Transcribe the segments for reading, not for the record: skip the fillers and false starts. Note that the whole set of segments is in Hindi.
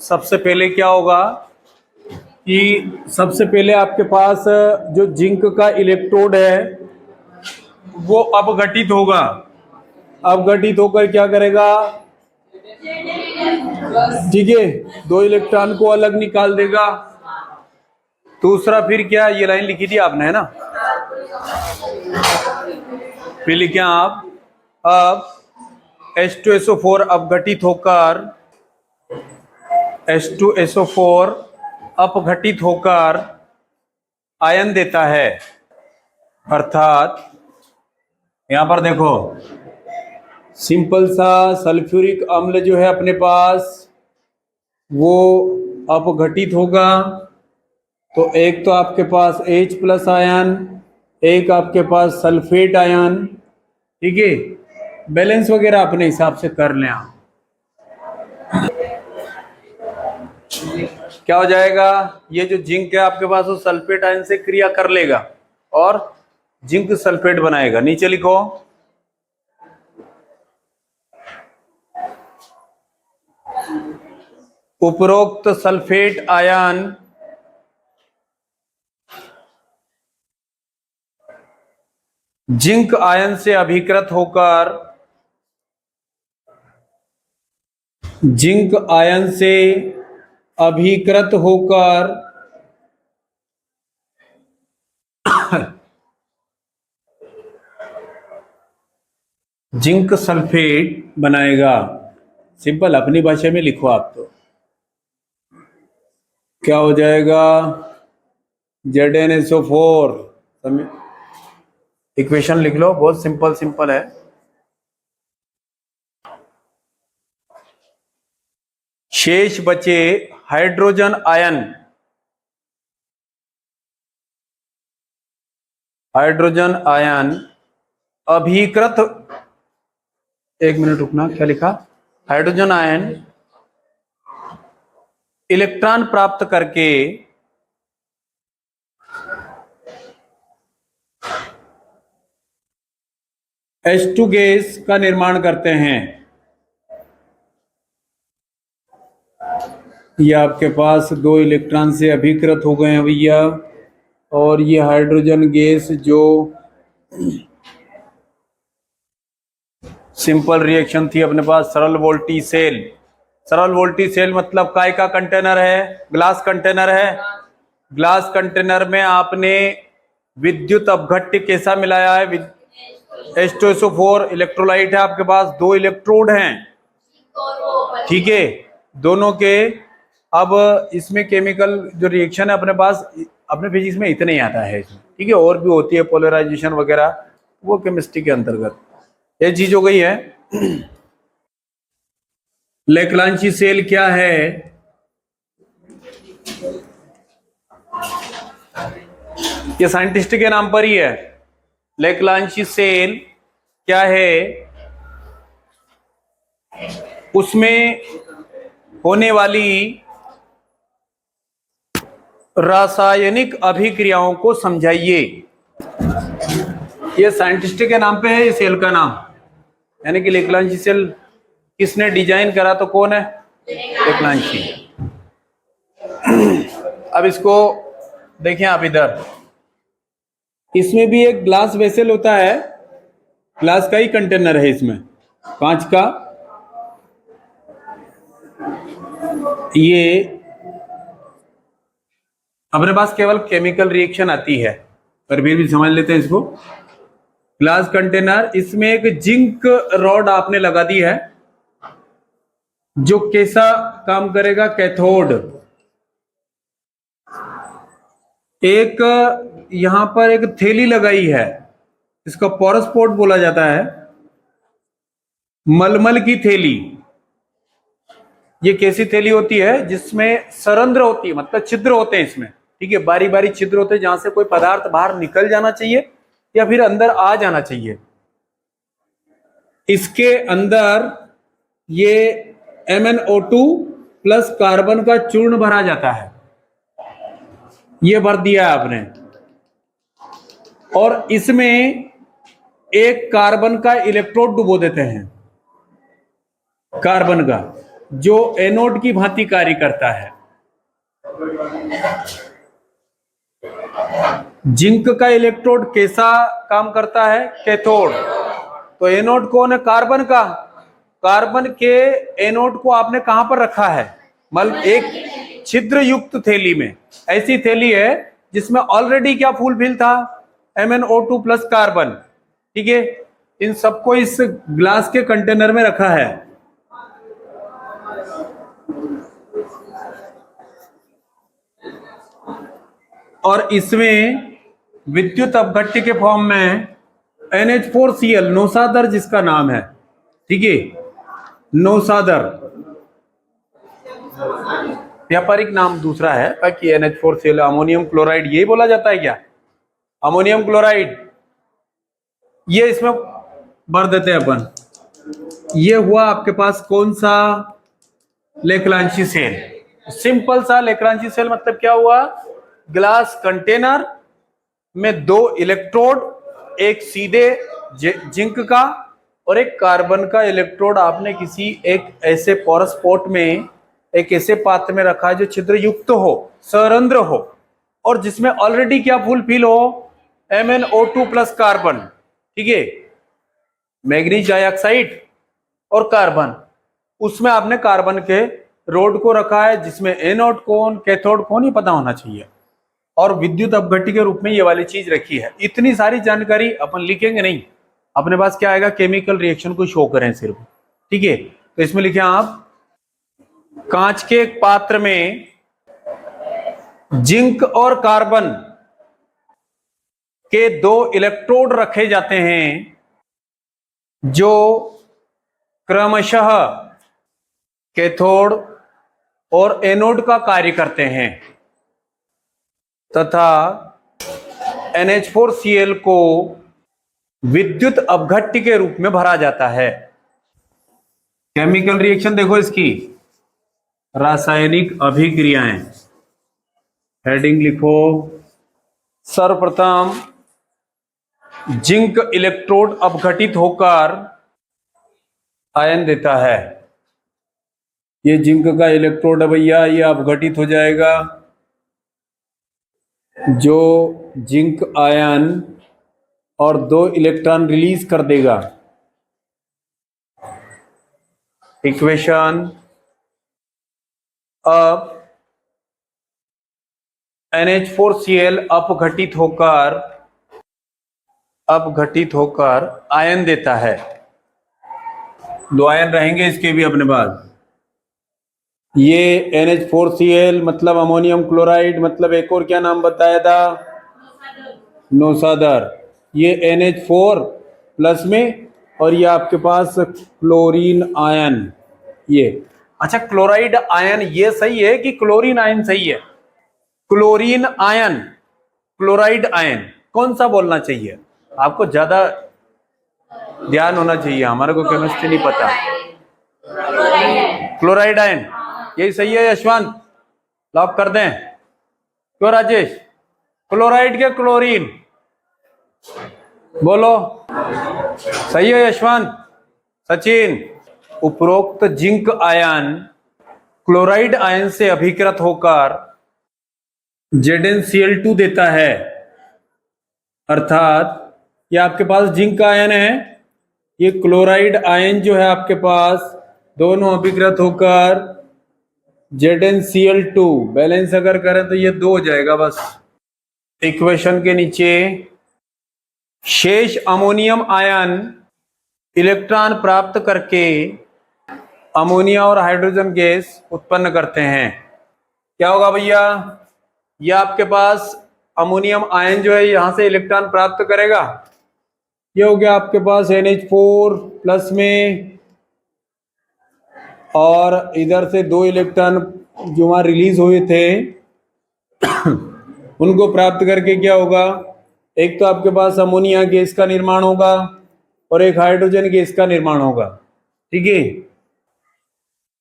सबसे पहले क्या होगा कि सबसे पहले आपके पास जो जिंक का इलेक्ट्रोड है वो अपघटित होगा। अपघटित होकर क्या करेगा, ठीक है, दो इलेक्ट्रॉन को अलग निकाल देगा। दूसरा फिर क्या, ये लाइन लिखी थी आपने, है ना, फिर लिखे आप, अब H2SO4 अपघटित होकर H2SO4 अपघटित होकर आयन देता है। अर्थात यहां पर देखो, सिंपल सा सल्फ्यूरिक अम्ल जो है अपने पास वो अपघटित होगा। तो एक तो आपके पास H+ आयन, एक आपके पास सल्फेट आयन, ठीक है। बैलेंस वगैरह अपने हिसाब से कर लें आप। क्या हो जाएगा, ये जो जिंक है आपके पास वो सल्फेट आयन से क्रिया कर लेगा और जिंक सल्फेट बनाएगा। नीचे लिखो, उपरोक्त सल्फेट आयन जिंक आयन से अभिकृत होकर जिंक आयन से अभिकृत होकर जिंक सल्फेट बनाएगा। सिंपल अपनी भाषा में लिखो आप, तो क्या हो जाएगा, ZnSO4। इक्वेशन लिख लो, बहुत सिंपल सिंपल है। शेष बचे हाइड्रोजन आयन, हाइड्रोजन आयन अभिकृत, एक मिनट रुकना, क्या लिखा, हाइड्रोजन आयन इलेक्ट्रॉन प्राप्त करके H2 गैस का निर्माण करते हैं। ये आपके पास दो इलेक्ट्रॉन से अभिकृत हो गए हैं भैया, और ये हाइड्रोजन गैस जो सिंपल रिएक्शन थी अपने पास, सरल वोल्टी सेल। सरल वोल्टी सेल मतलब काय का कंटेनर है, ग्लास कंटेनर है। ग्लास कंटेनर में आपने विद्युत अपघट्य कैसा मिलाया है, H2SO4 इलेक्ट्रोलाइट है आपके पास, दो इलेक्ट्रोड हैं, ठीक है, दोनों के। अब इसमें केमिकल जो रिएक्शन है अपने पास, अपने फिजिक्स में इतने ही आता है इसमें, ठीक है, और भी होती है पोलराइजेशन वगैरह, वो केमिस्ट्री के अंतर्गत ये चीज हो गई है। लेक्लांची सेल क्या है, ये साइंटिस्ट के नाम पर ही है। लेक्लांची सेल क्या है, उसमें होने वाली रासायनिक अभिक्रियाओं को समझाइए। ये साइंटिस्ट के नाम पे है ये सेल का नाम, यानी कि लेक्लांची सेल किसने डिजाइन करा, तो कौन है, लेक्लांची। अब इसको देखें आप इधर, इसमें भी एक ग्लास वेसल होता है, ग्लास का ही कंटेनर है इसमें, कांच का। ये अपने पास केवल केमिकल रिएक्शन आती है, पर फिर भी समझ लेते हैं इसको। ग्लास कंटेनर, इसमें एक जिंक रॉड आपने लगा दी है, जो कैसा काम करेगा, कैथोड। एक यहां पर एक थैली लगाई है, इसका पोरस पोर्ट बोला जाता है, मलमल की थैली। ये कैसी थैली होती है, जिसमें सरंध्र होती है, मतलब छिद्र होते हैं इसमें, ठीक है, बारी बारी छिद्र होते हैं, जहां से कोई पदार्थ बाहर निकल जाना चाहिए या फिर अंदर आ जाना चाहिए। इसके अंदर ये MnO2 प्लस कार्बन का चूर्ण भरा जाता है, ये भर दिया है आपने, और इसमें एक कार्बन का इलेक्ट्रोड डुबो देते हैं, कार्बन का। जो एनोड की भांति कार्य करता है। जिंक का इलेक्ट्रोड कैसा काम करता है? कैथोड। तो एनोड कौन है? कार्बन का। कार्बन के एनोड को आपने कहां पर रखा है? मतलब एक छिद्र युक्त थैली में। ऐसी थैली है जिसमें ऑलरेडी क्या फुलफिल था? MnO2 plus carbon. ठीक है, इन सबको इस ग्लास के कंटेनर में रखा है। और इसमें विद्युत अपघट्य के फॉर्म में NH4Cl, नौसादर जिसका नाम है, ठीक है, नौसादर व्यापारिक नाम दूसरा है, बाकी NH4Cl अमोनियम क्लोराइड यही बोला जाता है क्या? अमोनियम क्लोराइड, ये इसमें भर देते हैं अपन। ये हुआ आपके पास कौन सा? लेक्लांची सेल। सिंपल सा लेक्लांची सेल मतलब क्या हुआ? ग्लास कंटेनर में दो इलेक्ट्रोड, एक सीधे जिंक का और एक कार्बन का इलेक्ट्रोड आपने किसी एक ऐसे पोरस पॉट में, एक ऐसे पात्र में रखा है जो छिद्र युक्त हो, सरंध्र हो, और जिसमें ऑलरेडी क्या फुलफिल हो? MnO2 plus carbon. ठीक है, मैग्नीज डाइऑक्साइड और कार्बन। उसमें आपने कार्बन के रोड को रखा है जिसमें एनोड कौन, कैथोड कौन, ये पता होना चाहिए। और विद्युत अपघट्य के रूप में ये वाली चीज रखी है। इतनी सारी जानकारी अपन लिखेंगे नहीं, अपने पास क्या आएगा? केमिकल रिएक्शन को शो करें सिर्फ। ठीक है, तो इसमें लिखे आप, कांच के एक पात्र में जिंक और कार्बन के दो इलेक्ट्रोड रखे जाते हैं जो क्रमशः कैथोड और एनोड का कार्य करते हैं, तथा NH4Cl को विद्युत अपघट्य के रूप में भरा जाता है। केमिकल रिएक्शन देखो इसकी, रासायनिक अभिक्रियाएं, हेडिंग लिखो। सर्वप्रथम जिंक इलेक्ट्रोड अपघटित होकर आयन देता है। ये जिंक का इलेक्ट्रोड है भैया, ये अपघटित हो जाएगा, जो जिंक आयन और दो इलेक्ट्रॉन रिलीज कर देगा। इक्वेशन, अब NH4Cl अपघटित होकर आयन देता है। दो आयन रहेंगे इसके भी अपने पास। ये NH4Cl मतलब अमोनियम क्लोराइड, मतलब एक और क्या नाम बताया था? नौसादर। ये NH4 प्लस में, और ये आपके पास क्लोरीन आयन। ये अच्छा, क्लोराइड आयन ये सही है कि क्लोरीन आयन सही है? क्लोरीन आयन, क्लोराइड आयन, कौन सा बोलना चाहिए? आपको ज्यादा ध्यान होना चाहिए, हमारे को केमिस्ट्री नहीं पता। क्लोराइड आयन यही सही है यशवंत? लॉक कर दें? क्यों राजेश? क्लोराइड के क्लोरीन बोलो, सही है यशवंत? सचिन, उपरोक्त जिंक आयन क्लोराइड आयन से अभिकृत होकर ZnCl2 देता है। अर्थात ये आपके पास जिंक आयन है, ये क्लोराइड आयन जो है आपके पास, दोनों अभिकृत होकर ZnCl2 बैलेंस अगर करें तो ये 2 हो जाएगा बस। इक्वेशन के नीचे शेष अमोनियम आयन इलेक्ट्रॉन प्राप्त करके अमोनिया और हाइड्रोजन गैस उत्पन्न करते हैं। क्या होगा भैया? ये आपके पास अमोनियम आयन जो है यहां से इलेक्ट्रॉन प्राप्त करेगा, ये हो गया आपके पास NH4 प्लस में, और इधर से 2 इलेक्ट्रॉन जो वहां रिलीज हुए थे उनको प्राप्त करके क्या होगा? एक तो आपके पास अमोनिया गैस का निर्माण होगा और एक हाइड्रोजन गैस का निर्माण होगा। ठीक है,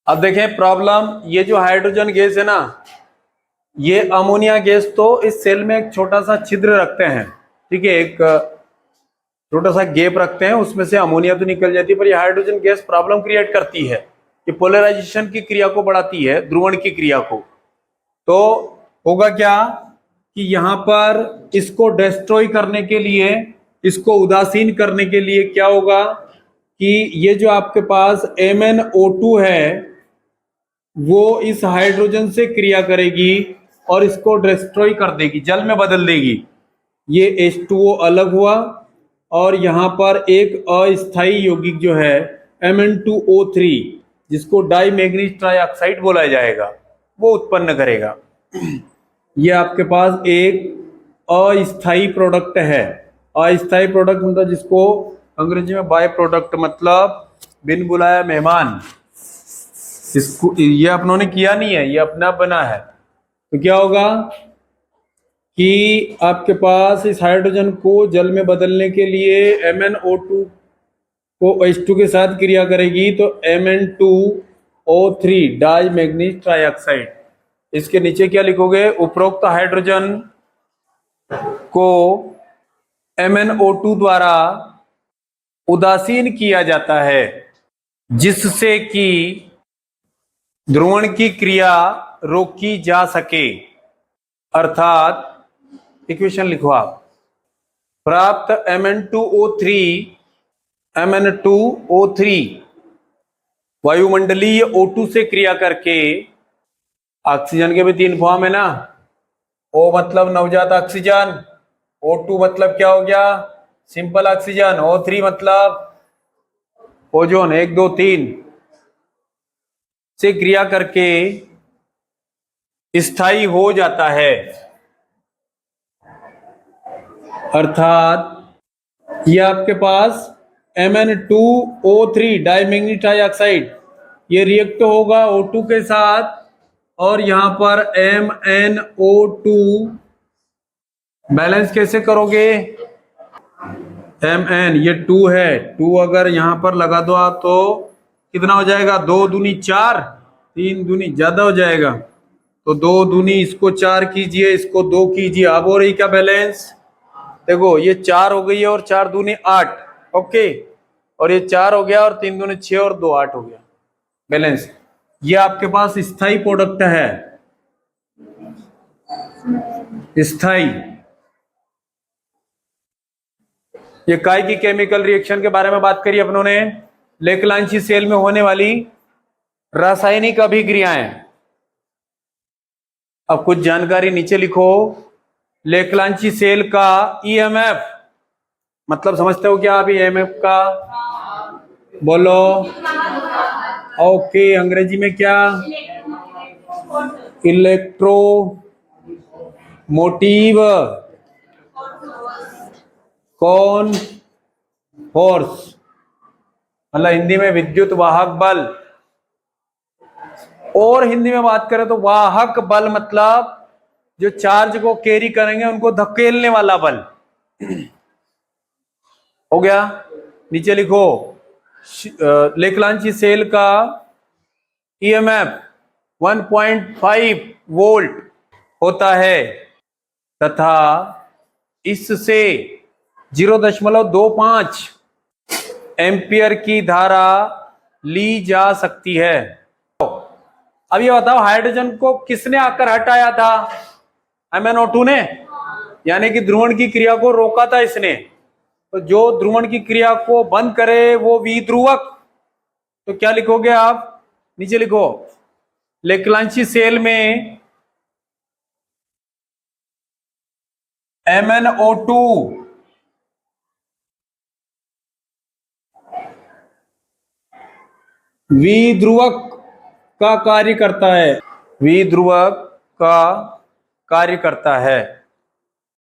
अब देखें प्रॉब्लम, ये जो हाइड्रोजन गैस है ना, ये अमोनिया गैस तो इस सेल में एक छोटा सा छिद्र रखते हैं, ठीक है, एक छोटा सा गैप रखते हैं, उसमें से अमोनिया तो निकल जाती है, पर ये हाइड्रोजन गैस प्रॉब्लम क्रिएट करती है। ये पोलराइजेशन की क्रिया को बढ़ाती है, ध्रुवण की क्रिया को। तो होगा क्या कि यहां पर इसको डिस्ट्रॉय करने के लिए, इसको उदासीन करने के लिए क्या होगा कि ये जो आपके पास MnO2 है वो इस हाइड्रोजन से क्रिया करेगी और इसको डिस्ट्रॉय कर देगी, जल में बदल देगी। ये H2O अलग हुआ और यहां पर एक अस्थाई यौगिक जो है Mn2O3 जिसको डाई मैग्नीज ट्राइऑक्साइड बोला जाएगा वो उत्पन्न करेगा। ये आपके पास एक अस्थाई प्रोडक्ट है। अस्थाई प्रोडक्ट मतलब जिसको अंग्रेजी में बाय प्रोडक्ट मतलब बिन बुलाया मेहमान। इसको ये अपनों ने किया नहीं है, ये अपना बना है। तो क्या होगा कि आपके पास इस हाइड्रोजन को जल में बदलने के लिए MnO2 को H2 के साथ क्रिया करेगी तो Mn2O3 डाई मैग्नीज ट्राइऑक्साइड। इसके नीचे क्या लिखोगे, उपरोक्त हाइड्रोजन को MnO2 द्वारा उदासीन किया जाता है जिससे कि ध्रुवण की क्रिया रोकी जा सके। अर्थात इक्वेशन लिखो आप, प्राप्त Mn2O3 वायुमंडलीय O2 से क्रिया करके, ऑक्सीजन के भी 3 फॉर्म है ना, O मतलब नवजात ऑक्सीजन, O2 मतलब क्या हो गया सिंपल ऑक्सीजन, O3 मतलब ओजोन 1 2 3 से क्रिया करके स्थायी हो जाता है। अर्थात ये आपके पास Mn2O3 डाईमैग्नीज ट्राइऑक्साइड ये रिएक्ट होगा O2 के साथ और यहां पर MnO2 बैलेंस कैसे करोगे, Mn ये 2 है, 2 अगर यहां पर लगा दो आप तो कितना हो जाएगा, 2 दूनी 4, 3 दूनी ज्यादा हो जाएगा, तो 2 दूनी इसको 4 कीजिए, इसको 2 कीजिए, अब हो रही क्या बैलेंस, देखो ये 4 हो गई है और 4 दूनी 8, ओके, और ये 4 हो गया और 3 दूनी 6 और 2 8 हो गया बैलेंस। ये आपके पास स्थायी प्रोडक्ट है, स्थायी। ये काय की केमिकल रिएक्शन के बारे में बात करी अपनों ने, लेकलांची सेल में होने वाली रासायनिक अभिक्रियाएं। अब कुछ जानकारी नीचे लिखो, लेकलांची सेल का EMF मतलब समझते हो क्या आप EMF का, बोलो, ओके, अंग्रेजी में क्या, इलेक्ट्रो मोटिव कौन फोर्स, मतलब हिंदी में विद्युत वाहक बल, और हिंदी में बात करें तो वाहक बल मतलब जो चार्ज को कैरी करेंगे उनको धकेलने वाला बल। हो गया, नीचे लिखो, लेकलांची सेल का EMF 1.5 वोल्ट होता है तथा इससे 0.25 एम्पियर की धारा ली जा सकती है। अब ये बताओ हाइड्रोजन को किसने आकर हटाया था, MnO2 ने, यानी कि ध्रुवण की क्रिया को रोका था इसने। तो जो ध्रुवण की क्रिया को बंद करे वो विध्रुवक, तो क्या लिखोगे आप, नीचे लिखो, लेकलांची सेल में MnO2 विध्रुवक का कार्य करता है, विध्रुवक का कार्य करता है।